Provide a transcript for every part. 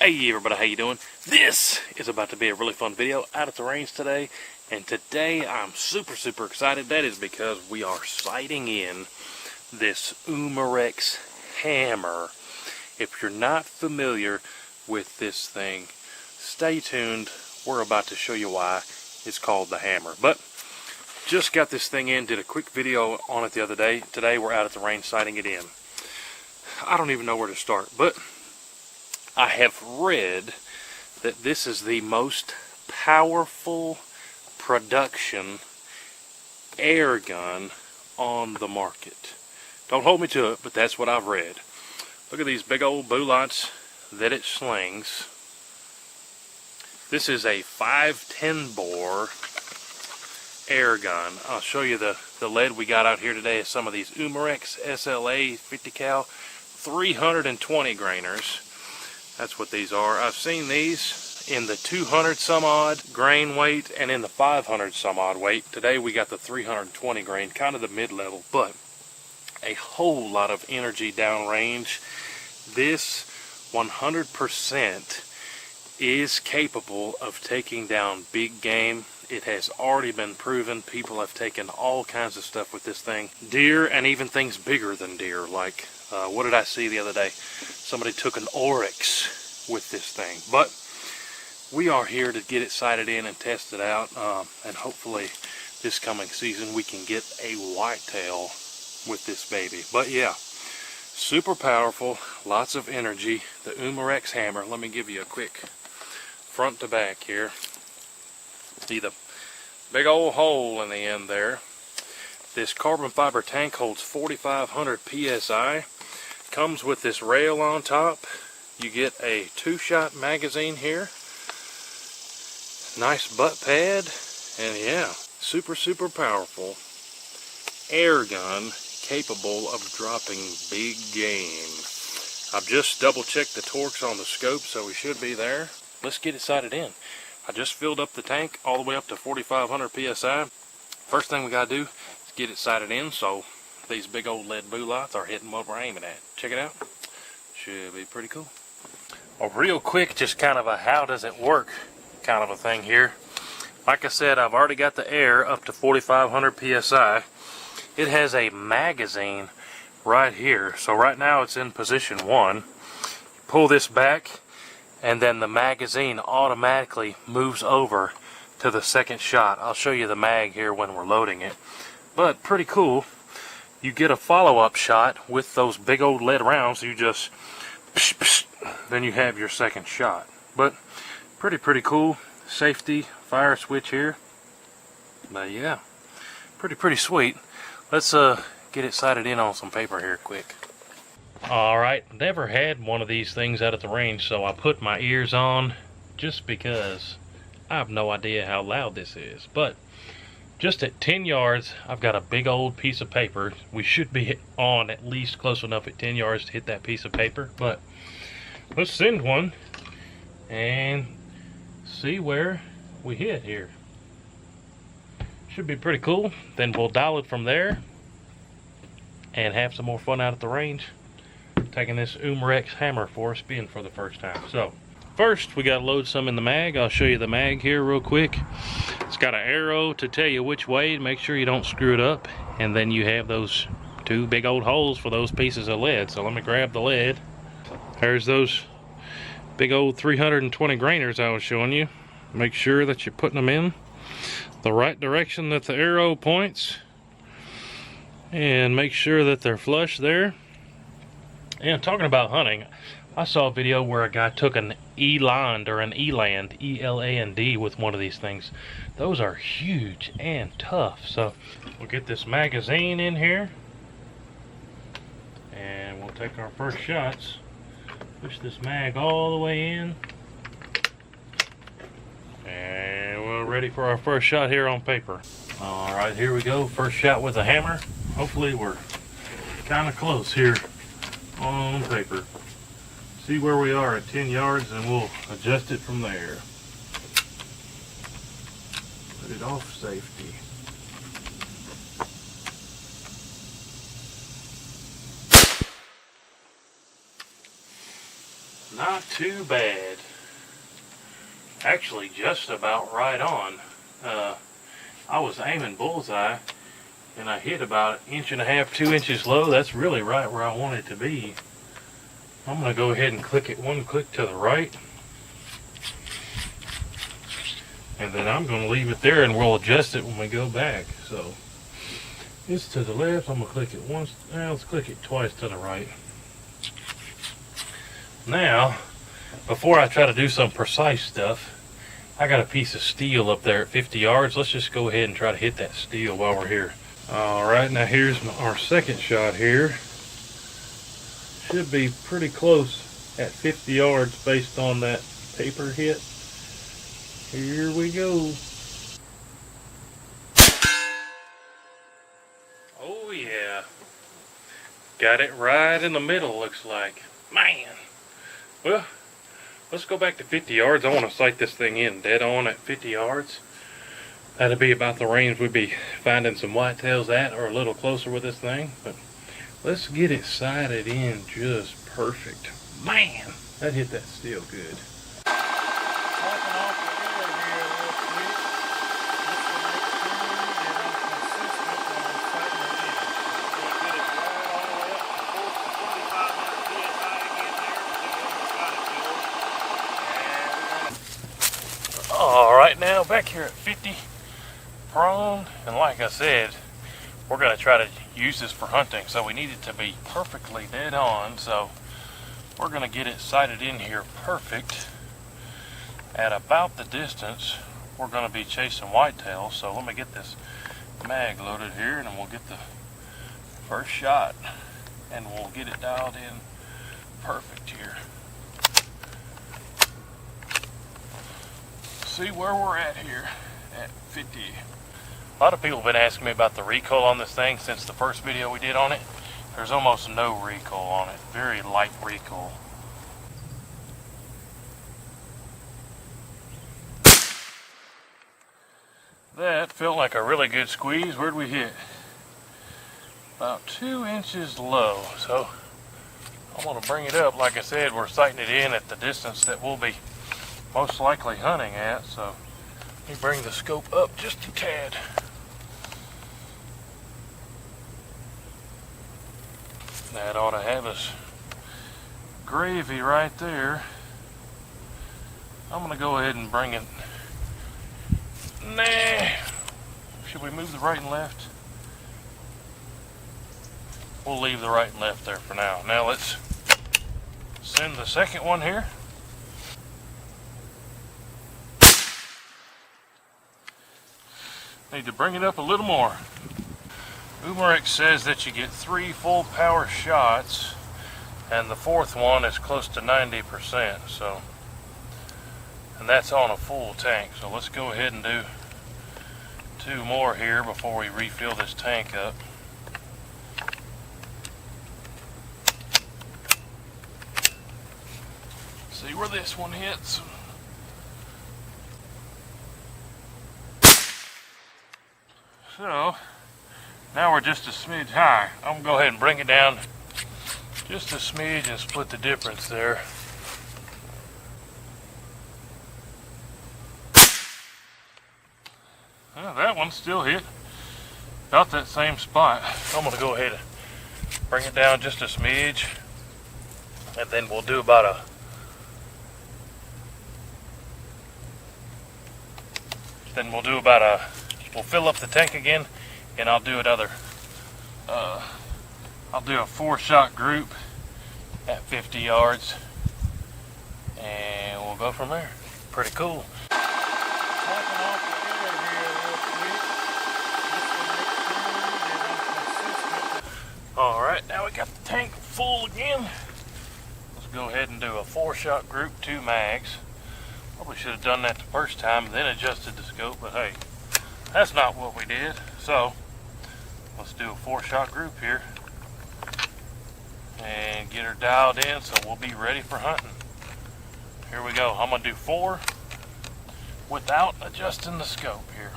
Hey everybody, how you doing? This is about to be a really fun video out at the range today, and today I'm super excited. That is because we are sighting in this UMAREX hammer. If you're not familiar with this thing, stay tuned. We're about to show you why it's called the hammer. But just got this thing in, did a quick video on it the other day. Today we're out at the range sighting it in. I don't even know where to start, but I have read that this is the most powerful production air gun on the market. Don't hold me to it, but that's what I've read. Look at these big old bullets that it slings. This is a 510 bore air gun. I'll show you the lead we got out here today is some of these UMAREX SLA 50 cal 320 grainers. That's what these are. I've seen these in the 200 some odd grain weight and in the 500 some odd weight. Today we got the 320 grain, kind of the mid-level, but a whole lot of energy downrange. This 100% is capable of taking down big game. It has already been proven. People have taken all kinds of stuff with this thing. Deer and even things bigger than deer. Like, what did I see the other day? Somebody took an oryx with this thing. But we are here to get it sighted in and test it out. And hopefully this coming season we can get a whitetail with this baby. But yeah, super powerful, lots of energy. The UMAREX hammer. Let me give you a quick front to back here. See the big old hole in the end there. This carbon fiber tank holds 4,500 psi. Comes with this rail on top. You get a 2-shot magazine here. Nice butt pad. And yeah, super powerful air gun capable of dropping big game. I've just double checked the torques on the scope, so we should be there. Let's get it sighted in. I just filled up the tank all the way up to 4,500 psi. First thing we gotta do is get it sighted in so these big old lead bullets are hitting what we're aiming at. Check it out. Should be pretty cool. Well, real quick, just kind of a how does it work kind of a thing here. Like I said, I've already got the air up to 4,500 psi. It has a magazine right here. So right now it's in position 1. Pull this back, and then the magazine automatically moves over to the second shot. I'll show you the mag here when we're loading it. But pretty cool. You get a follow-up shot with those big old lead rounds. You just psh, psh, then you have your second shot. But pretty cool. Safety fire switch here. But yeah, pretty sweet. Let's get it sighted in on some paper here quick. Alright, never had one of these things out at the range, so I put my ears on just because I have no idea how loud this is. But just at 10 yards, I've got a big old piece of paper. We should be on at least close enough at 10 yards to hit that piece of paper. But let's send one and see where we hit here. Should be pretty cool. Then we'll dial it from there and have some more fun out at the range. Taking this UMAREX hammer for a spin for the first time. So first we got to load some in the mag. I'll show you the mag here real quick. It's got an arrow to tell you which way to make sure you don't screw it up, and then you have those 2 big old holes for those pieces of lead. So let me grab the lead. There's those big old 320 grainers I was showing you. Make sure that you're putting them in the right direction that the arrow points, and make sure that they're flush there. And talking about hunting, I saw a video where a guy took an eland or an eland, E-L-A-N-D, with one of these things. Those are huge and tough. So we'll get this magazine in here, and we'll take our first shots. Push this mag all the way in, and we're ready for our first shot here on paper. Alright, here we go. First shot with a hammer. Hopefully we're kind of close here on paper. See where we are at 10 yards, and we'll adjust it from there. Put it off safety. Not too bad. Actually, just about right on. I was aiming bullseye, and I hit about 1.5 inches, 2 inches low. That's really right where I want it to be. I'm going to go ahead and click it one click to the right. And then I'm going to leave it there, and we'll adjust it when we go back. So it's to the left. I'm going to click it once. Now let's click it twice to the right. Now, before I try to do some precise stuff, I got a piece of steel up there at 50 yards. Let's just go ahead and try to hit that steel while we're here. Alright, now here's our second shot here. Should be pretty close at 50 yards based on that paper hit. Here we go. Oh yeah. Got it right in the middle, looks like. Man. Well, let's go back to 50 yards. I want to sight this thing in dead on at 50 yards. That'll be about the range we'd be finding some whitetails at, or a little closer with this thing. But let's get it sighted in just perfect. Man, that hit that steel good. Alright, now back here at 50 prone, and like I said, we're going to try to use this for hunting, so we need it to be perfectly dead on. So we're going to get it sighted in here perfect at about the distance we're going to be chasing whitetails. So let me get this mag loaded here, and then we'll get the first shot, and we'll get it dialed in perfect here. See where we're at here at 50. A lot of people have been asking me about the recoil on this thing since the first video we did on it. There's almost no recoil on it. Very light recoil. That felt like a really good squeeze. Where'd we hit? About 2 inches low. So I'm going to bring it up. Like I said, we're sighting it in at the distance that we'll be most likely hunting at. So let me bring the scope up just a tad. That ought to have us gravy right there. I'm going to go ahead and bring it. Nah. Should we move the right and left? We'll leave the right and left there for now. Now let's send the second one here. Need to bring it up a little more. UMAREX says that you get 3 full power shots, and the fourth one is close to 90%. So, and that's on a full tank. So let's go ahead and do 2 more here before we refill this tank up. See where this one hits. So now we're just a smidge high. I'm going to go ahead and bring it down just a smidge and split the difference there. Well, that one still hit about that same spot. I'm going to go ahead and bring it down just a smidge, and then we'll do about a we'll fill up the tank again, and I'll do another I'll do a 4-shot group at 50 yards, and we'll go from there. Pretty cool. Alright, now we got the tank full again. Let's go ahead and do a 4-shot group, 2 mags. Probably should have done that the first time and then adjusted the scope, but hey, that's not what we did. So let's do a 4-shot group here and get her dialed in so we'll be ready for hunting. Here we go. I'm going to do 4 without adjusting the scope here.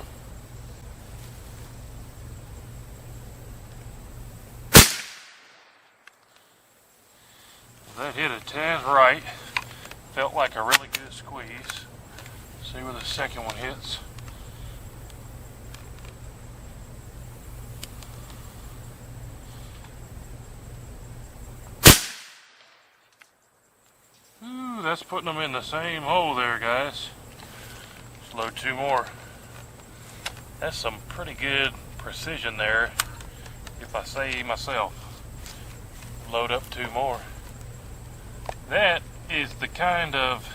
That hit a tad right. Felt like a really good squeeze. See where the second one hits. Ooh, that's putting them in the same hole there, guys. Let's load 2 more. That's some pretty good precision there, if I say myself. Load up 2 more. That is the kind of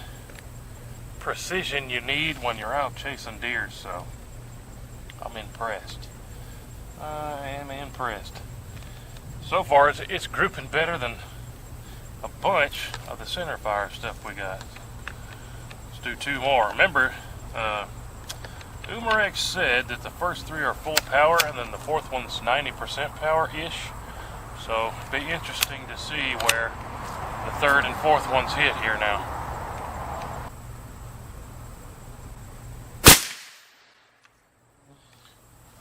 precision you need when you're out chasing deer, so I'm impressed. I am impressed. So far, it's grouping better than a bunch of the center fire stuff we got. Let's do 2 more. Remember, UMAREX said that the first 3 are full power and then the 4th one's 90% power-ish. So it'll be interesting to see where the 3rd and 4th ones hit here now.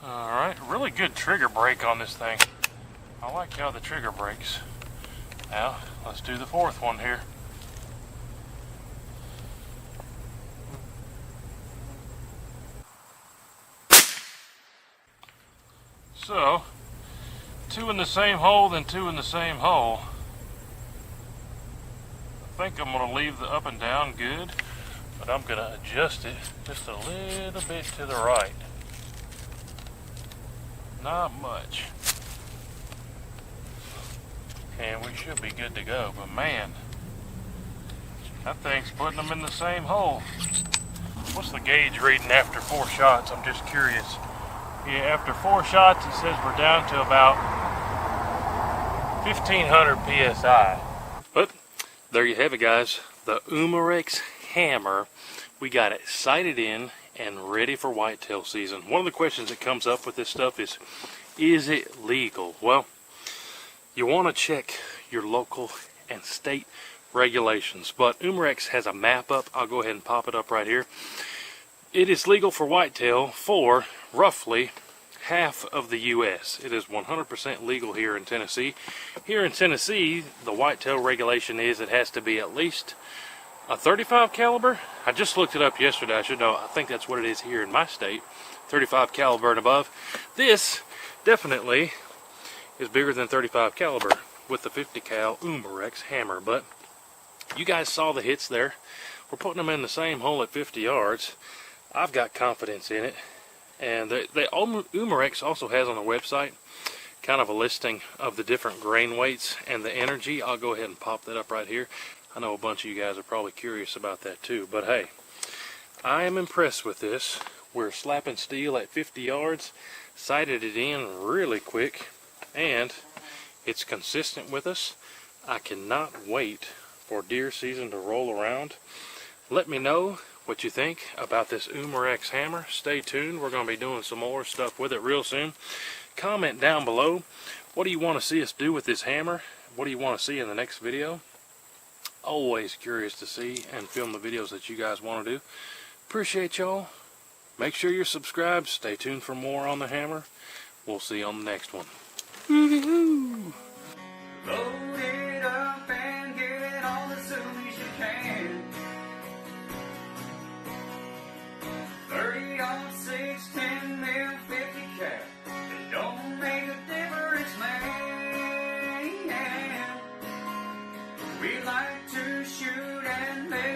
Alright, really good trigger break on this thing. I like how the trigger breaks. Now, let's do the 4th one here. So, 2 in the same hole, then 2 in the same hole. I think I'm going to leave the up and down good, but I'm going to adjust it just a little bit to the right. Not much. And we should be good to go, but man, that thing's putting them in the same hole. What's the gauge reading after 4 shots? I'm just curious. Yeah, after 4 shots, it says we're down to about 1,500 PSI. But there you have it, guys. The UMAREX hammer. We got it sighted in and ready for whitetail season. One of the questions that comes up with this stuff is it legal? Well, you want to check your local and state regulations, but UMAREX has a map up. I'll go ahead and pop it up right here. It is legal for whitetail for roughly half of the U.S. It is 100% legal here in Tennessee. Here in Tennessee, the whitetail regulation is it has to be at least a 35 caliber. I just looked it up yesterday. I should know. I think that's what it is here in my state. 35 caliber and above. This definitely is bigger than 35 caliber with the 50 cal UMAREX hammer, but you guys saw the hits there. We're putting them in the same hole at 50 yards. I've got confidence in it, and UMAREX also has on the website kind of a listing of the different grain weights and the energy. I'll go ahead and pop that up right here. I know a bunch of you guys are probably curious about that too, but hey, I am impressed with this. We're slapping steel at 50 yards, sighted it in really quick, and it's consistent with us. I cannot wait for deer season to roll around. Let me know what you think about this UMAREX hammer. Stay tuned. We're going to be doing some more stuff with it real soon. Comment down below. What do you want to see us do with this hammer? What do you want to see in the next video? Always curious to see and film the videos that you guys want to do. Appreciate y'all. Make sure you're subscribed. Stay tuned for more on the hammer. We'll see you on the next one. Woo-hoo! Load it up and get it all as soon as you can. 30-06, 10 mil, 50 cal. It don't make a difference, man. We like to shoot and make